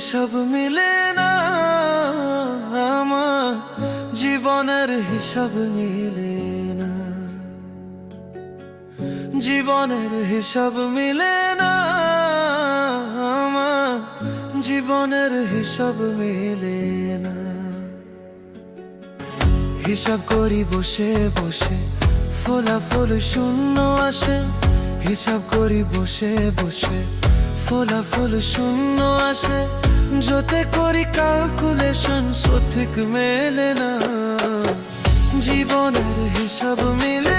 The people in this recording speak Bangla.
হিসাব মিলে না আমার জীবনের হিসাব মিলে না, জীবনের হিসাব মিলে না আমার জীবনের হিসাব মিলে না। হিসাব করি বসে বসে ফলাফল শূন্য আসে, হিসাব করি বসে বসে ফলাফল শূন্য আসে, যতে করি ক্যালকুলেশন সঠিক মেলে না, জীবনের হিসাব মিলে